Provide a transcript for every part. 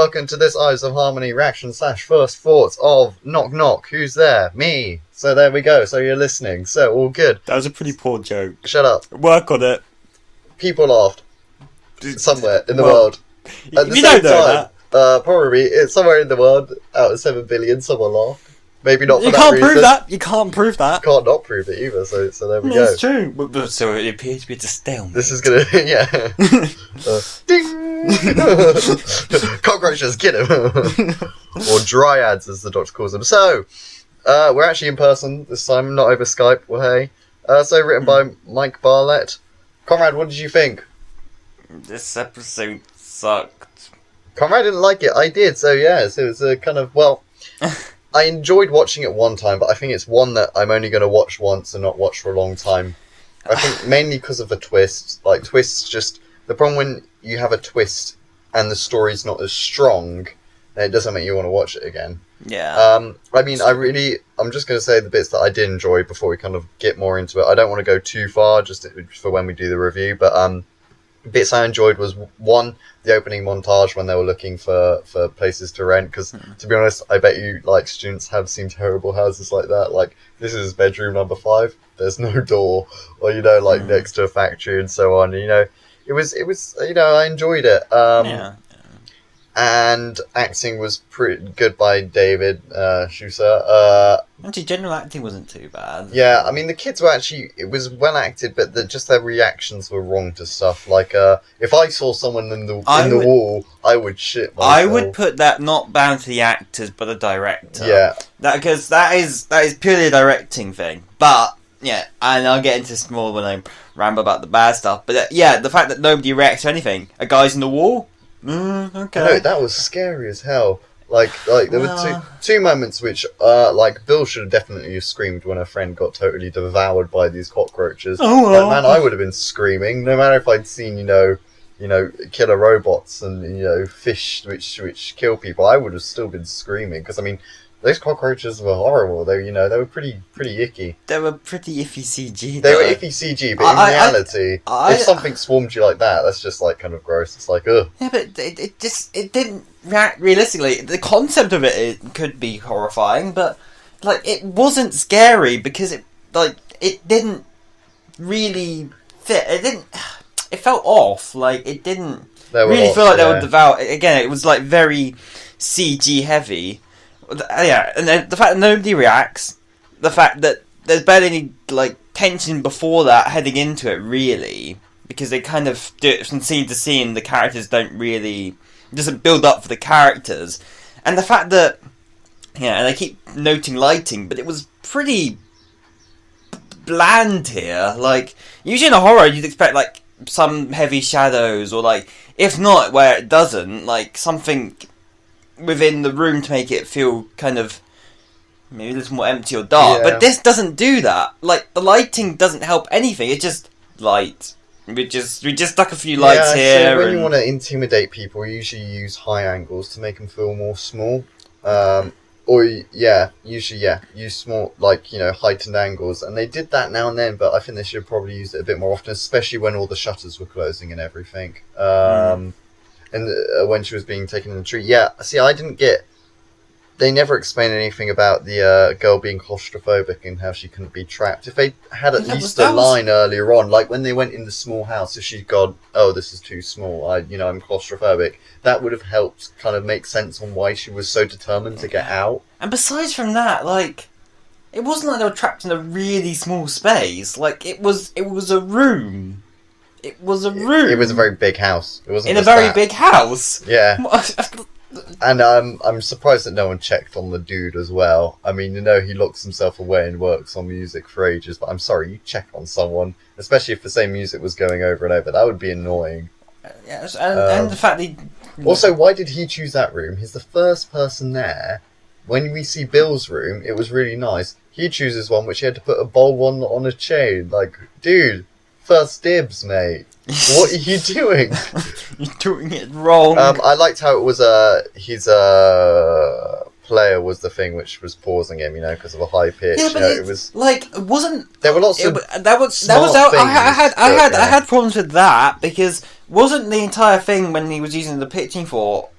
welcome to this Eyes of Harmony reaction / first thoughts of Knock Knock. Who's there? Me. So there we go. So you're listening. So all good. That was a pretty poor joke. Shut up. Work on it. People laughed somewhere in the Well, world. At the you same don't know time, probably it's somewhere in the world out of 7 billion. Someone laughed. Maybe not. For You that can't reason. prove that. You can't prove that. Can't not prove it either. So there we go. It's true. But so it appears to be a stalemate. This is gonna ding. Cockroaches, get him. Or dryads, as the doctor calls them. So we're actually in person this time, not over Skype. Well, hey. So written by Mike Barlett. Conrad, what did you think? This episode sucked. Conrad didn't like it. I did. So yeah, so it was a kind of I enjoyed watching it one time, but I think it's one that I'm only going to watch once and not watch for a long time. I think mainly because of the twist. Like, twists just... The problem when you have a twist and the story's not as strong, then it doesn't make you want to watch it again. Yeah. I mean, I'm just going to say the bits that I did enjoy before we kind of get more into it. I don't want to go too far, just for when we do the review, but bits I enjoyed was, one, the opening montage when they were looking for places to rent, because to be honest, I bet you like students have seen terrible houses like that. Like, this is bedroom number 5, there's no door, or next to a factory and so on. It was I enjoyed it. Yeah. And acting was pretty good by David Schuster. Actually, general acting wasn't too bad. Yeah, I mean, the kids were it was well acted, but just their reactions were wrong to stuff. Like, if I saw someone in the wall, I would shit myself. I would put that not down to the actors, but the director. Yeah. Because that is purely a directing thing. But, yeah, and I'll get into this more when I ramble about the bad stuff. But, yeah, the fact that nobody reacts to anything. A guy's in the wall? Okay. No, that was scary as hell. Like there were two moments which, Bill should have definitely screamed when a friend got totally devoured by these cockroaches. Oh, well. Man, I would have been screaming, no matter if I'd seen, killer robots and, fish which kill people. I would have still been screaming, because, I mean, those cockroaches were horrible. They were pretty icky. They were pretty iffy CG. They were iffy CG, but in reality, if something swarmed you like that, that's just kind of gross. It's like, ugh. Yeah, but it didn't react realistically. The concept of it could be horrifying, but it wasn't scary because it didn't really fit. It felt off. It didn't really feel like they were devout. Again, it was very CG heavy. Yeah, and then the fact that nobody reacts, the fact that there's barely any tension before that heading into it, really, because they kind of do it from scene to scene. The characters doesn't build up for the characters, and the fact that and I keep noting lighting, but it was pretty bland here. Usually in a horror, you'd expect some heavy shadows, or if not, where it doesn't, something within the room to make it feel kind of maybe a little more empty or dark. Yeah. But this doesn't do that. The lighting doesn't help anything. It's just light. We just stuck a few lights here. So when you want to intimidate people, you usually use high angles to make them feel more small. Use small, heightened angles. And they did that now and then, but I think they should probably use it a bit more often, especially when all the shutters were closing and everything. And when she was being taken in the tree. Yeah, see, I didn't get... They never explained anything about the girl being claustrophobic and how she couldn't be trapped. If they had at least a line earlier on, when they went in the small house, if she'd gone, oh, this is too small, I'm claustrophobic, that would have helped kind of make sense on why she was so determined to get out. And besides from that, it wasn't like they were trapped in a really small space. It was a room. It was a room. It was a very big house. It wasn't in a very big house. Yeah. And I'm surprised that no one checked on the dude as well. I mean, he locks himself away and works on music for ages, but I'm sorry, you check on someone, especially if the same music was going over and over. That would be annoying. Yes, and the fact that also, why did he choose that room? He's the first person there. When we see Bill's room, it was really nice. He chooses one which he had to put a bulb on a chain. Dude, first dibs, mate. What are you doing? You're doing it wrong. I liked how it was his player was the thing which was pausing him, because of a high pitch. Yeah, but it was wasn't. There were lots of that was I had problems with that, because wasn't the entire thing when he was using the pitching fork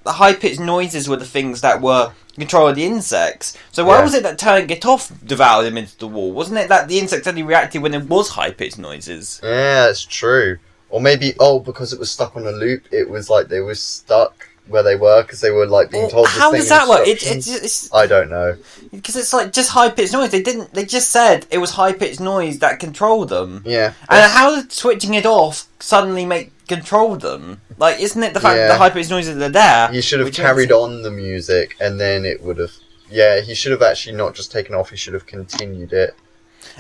the high-pitched noises were the things that were controlling the insects. So why was it that turning it off devoured him into the wall? Wasn't it that the insects only reacted when there was high-pitched noises? Yeah, it's true. Or maybe, because it was stuck on a loop, it was like they were stuck where they were because they were like being told. How does that work? It's I don't know. Because it's like just high pitched noise. They just said it was high pitched noise that controlled them. Yeah. And how did switching it off suddenly control them? Like, isn't it the fact that the high pitched noises are there? He should have carried on the music, and then it would have. Yeah, he should have actually not just taken off. He should have continued it.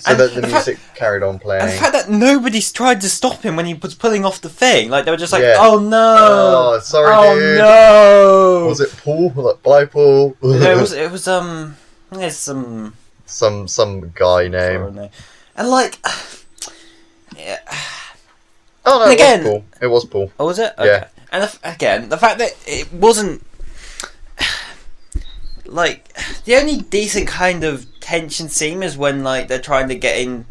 So that the music carried on playing. And the fact that nobody tried to stop him when he was pulling off the thing. Like, they were just like, oh no! Oh, sorry, dude. Oh no! Was it Paul? Like, bye, Paul? No, it was, there's some guy name. And like, yeah. Oh no, again, it was Paul. Oh, was it? Okay. Yeah. And again, the fact that it wasn't... Like, the only decent kind of tension scene is when, like, they're trying to get in.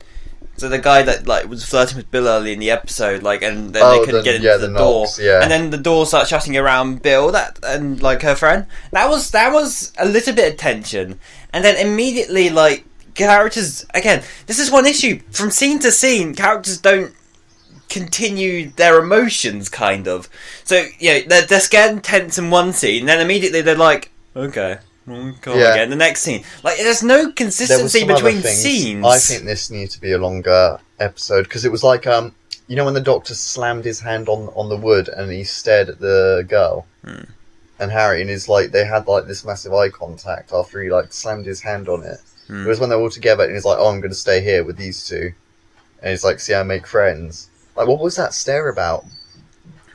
So the guy that like was flirting with Bill early in the episode, like, and then they couldn't get into the door, knocks, yeah. And then the door starts shutting around Bill and like her friend. That was a little bit of tension, and then immediately like characters again. This is one issue from scene to scene. Characters don't continue their emotions, kind of. So they're scared and tense in one scene, then immediately they're like, okay. Again. The next scene, like, there's no consistency between scenes. I think this needs to be a longer episode because it was like when the doctor slammed his hand on the wood and he stared at the girl and Harry, and he's like, they had like this massive eye contact after he like slammed his hand on it. It was when they're all together and he's like, I'm going to stay here with these two, and he's like, see, I make friends. Like, what was that stare about?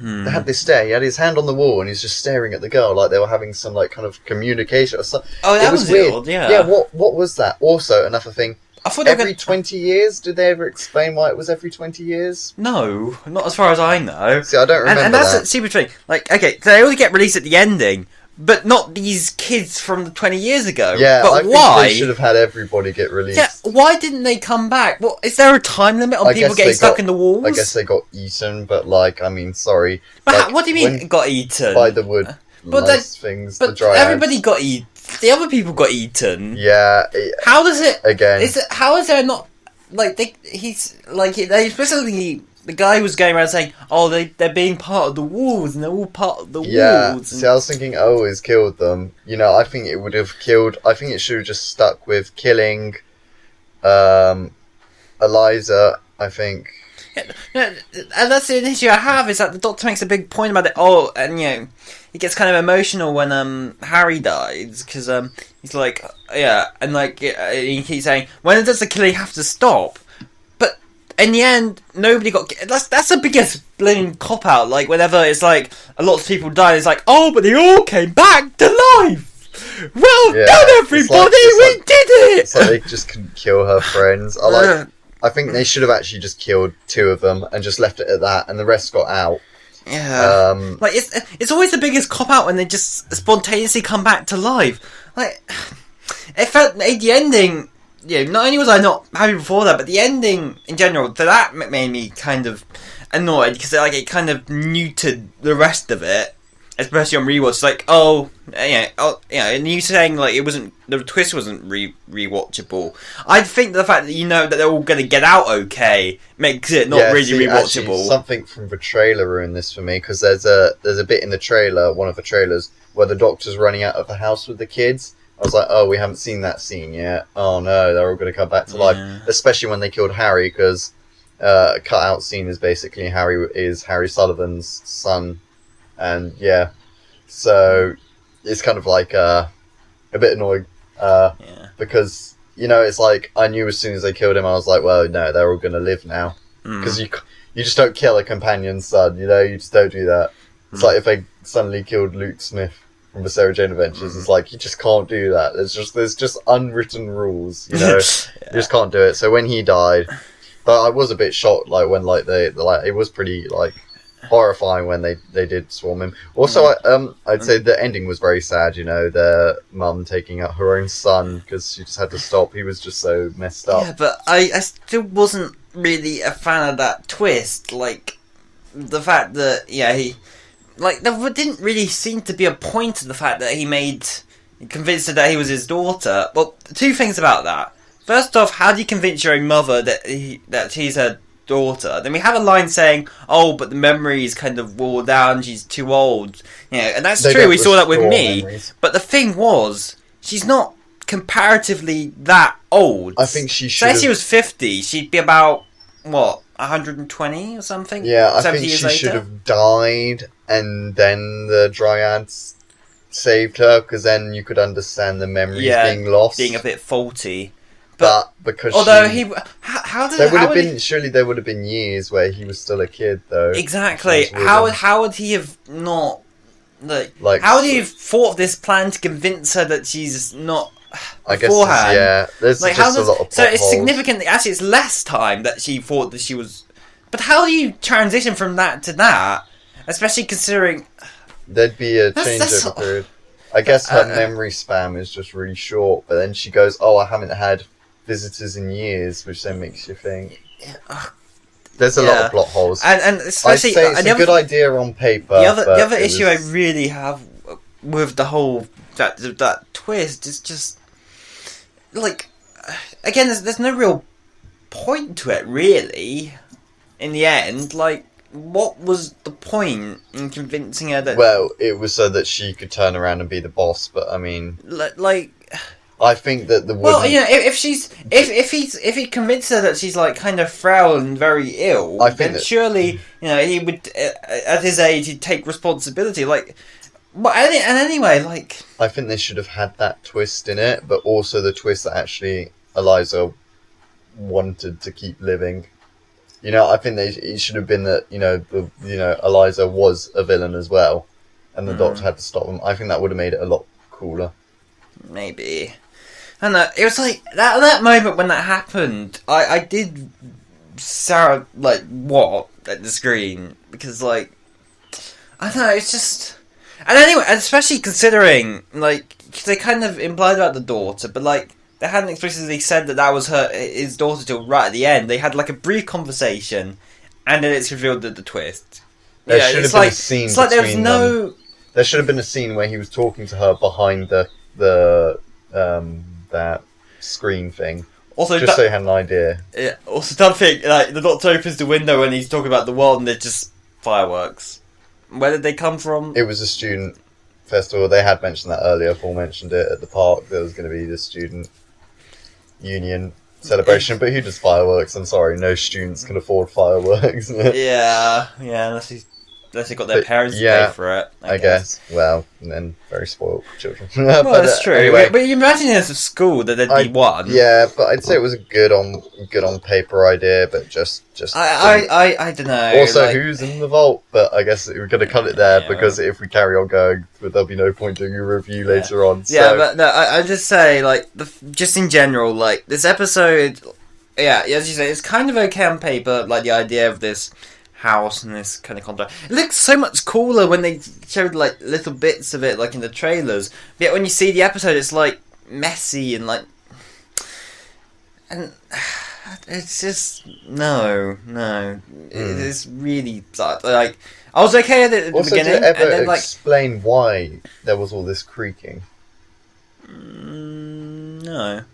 They had this stare. He had his hand on the wall and he's just staring at the girl like they were having some like kind of communication or something. Oh, that was weird. Old, yeah. Yeah. What was that? Also, another thing. I thought every 20 years. Did they ever explain why it was every 20 years? No, not as far as I know. See, I don't remember and that's that. a stupid thing. Like, okay, so they only get released at the ending. But not these kids from 20 years ago. Yeah, but I why? Think they should have had everybody get released. Yeah, why didn't they come back? Well, is there a time limit on people getting stuck in the walls? I guess they got eaten, but sorry. But like, what do you mean got eaten? By the wood things, but the dryad. Everybody got eaten. The other people got eaten. Yeah. How does it... Again. How is there not... Like, they especially... The guy was going around saying, "Oh, they're being part of the walls, and they're all part of the walls." Yeah. See, I was thinking, he's killed them. I think it would have killed. I think it should have just stuck with killing, Eliza. I think. Yeah, and that's the issue I have is that the Doctor makes a big point about it. Oh, and he gets kind of emotional when Harry dies because he's like, yeah, and like he keeps saying, "When does the killing have to stop?" In the end, nobody got... That's the biggest blaming cop-out. Like, whenever it's like, a lot of people die, it's like, oh, but they all came back to life! Well done, everybody! We did it! It's like they just couldn't kill her friends. I think they should have actually just killed two of them and just left it at that, and the rest got out. Yeah. Like, it's always the biggest cop-out when they just spontaneously come back to life. Like, it felt... The ending... not only was I not happy before that, but the ending in general, that made me kind of annoyed because it kind of neutered the rest of it, especially on rewatch. It's like, and you saying like the twist wasn't rewatchable. I think the fact that that they're all going to get out okay makes it not really rewatchable. Actually, something from the trailer ruined this for me because there's a bit in the trailer, one of the trailers, where the Doctor's running out of the house with the kids. I was like, oh, we haven't seen that scene yet. Oh no, they're all going to come back to life. Especially when they killed Harry, because a cut-out scene is basically Harry Sullivan's son. And so it's kind of like a bit annoying. Because, it's like, I knew as soon as they killed him, I was like, well, no, they're all going to live now. Because you just don't kill a companion's son, you just don't do that. It's like if they suddenly killed Luke Smith from the Sarah Jane Adventures. It's like, you just can't do that. There's just unwritten rules, You just can't do it. So when he died, but I was a bit shocked, like when it was pretty like horrifying when they did swarm him. Also, I'd say the ending was very sad. Their mum taking out her own son because she just had to stop. He was just so messed up. Yeah, but I still wasn't really a fan of that twist. Like the fact that he. like, there didn't really seem to be a point to the fact that he convinced her that he was his daughter. Well, two things about that. First off, how do you convince your own mother that she's her daughter? Then we have a line saying, "Oh, but the memories kind of wore down. She's too old." And that's true. We saw that with me. Memories. But the thing was, she's not comparatively that old. I think she should. Say she was 50, she'd be about 120 or something. Yeah, I think she should have died, and then the Dryads saved her, because then you could understand the memories being lost, being a bit faulty. But because although how did there would have been surely there would have been years where he was still a kid though. Exactly. How would he have not like how would he have thought of this plan to convince her that she's not? I guess there's like, just a lot of so it's significantly actually it's less time that she thought that she was. But how do you transition from that to that, especially considering there'd be a changeover period? I guess her memory span is just really short, but then she goes, "Oh, I haven't had visitors in years," which then makes you think. There's a lot of plot holes, and especially I'd say it's a good idea on paper. The other issue I really have with the whole that twist is just like, again, there's no real point to it really. In the end, like, what was the point in convincing her that? Well, it was so that she could turn around and be the boss. But I mean, like. I think that the if he convinced her that she's like kind of frail and very ill, then surely he would at his age he'd take responsibility. Like, but and anyway, like I think they should have had that twist in it, but also the twist that actually Eliza wanted to keep living. I think it should have been that Eliza was a villain as well, and the Doctor had to stop him. I think that would have made it a lot cooler. Maybe. I don't know, it was like that moment when that happened, I did Sarah like what at the screen, because like I don't know, it's just, and anyway, especially considering like they kind of implied about the daughter, but like they hadn't explicitly said that was his daughter till right at the end. They had like a brief conversation, and then it's revealed that the twist. There should have been a scene. It's like there was no. There should have been a scene where he was talking to her behind the that screen thing. Also, just so you had an idea. Yeah. Also, don't think like the Doctor opens the window and he's talking about the world, and they're just fireworks. Where did they come from? It was a student festival. They had mentioned that earlier. Paul mentioned it at the park. There was going to be the student union celebration, but who does fireworks? I'm sorry, no students can afford fireworks. yeah, unless they got their parents to pay for it. I guess. Well, and then very spoiled children. Well, that's true. Anyway, but you imagine as a school that there'd be one. Yeah, but I'd say it was a good on paper idea, but just. I don't know. Also, who's in the vault? But I guess we're going to cut it there because if we carry on going, there'll be no point doing a review later on. So. Yeah, but no, I just say like just in general, like this episode. Yeah, as you say, it's kind of okay on paper. Like the idea of this house and this kind of contract. It looks so much cooler when they showed like little bits of it, like in the trailers. But yet when you see the episode, it's like messy and like, and it's just no. It is really like I was okay at it at the beginning. Did it ever and then, explain why there was all this creaking? No.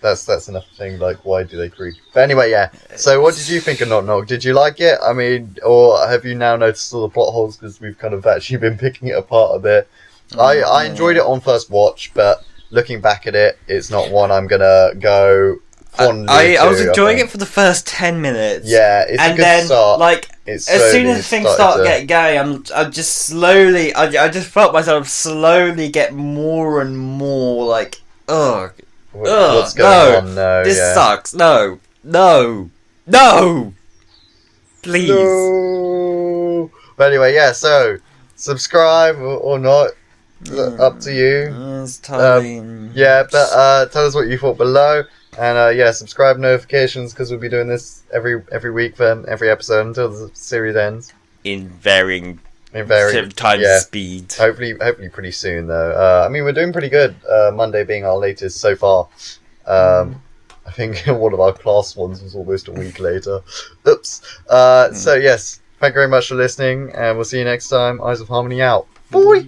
That's enough thing, like, why do they creak? But anyway, yeah. So what did you think of Knock Knock? Did you like it? I mean, or have you now noticed all the plot holes because we've kind of actually been picking it apart a bit? I enjoyed it on first watch, but looking back at it, it's not one I'm going to go fondly I was enjoying it for the first 10 minutes. Yeah, it's a good start. Like, as soon as things start getting going, I'm just slowly, I just felt myself slowly get more and more like, ugh. What's going on? No, this sucks. No, please. No. But anyway, yeah. So subscribe or not, up to you. It's totally. Yeah, but tell us what you thought below, and subscribe notifications because we'll be doing this every week for every episode until the series ends. In varying time speed. Hopefully pretty soon though. I mean, we're doing pretty good. Monday being our latest so far. I think one of our class ones was almost a week later. Oops. So yes, Thank you very much for listening, and we'll see you next time. Eyes of Harmony out. Bye!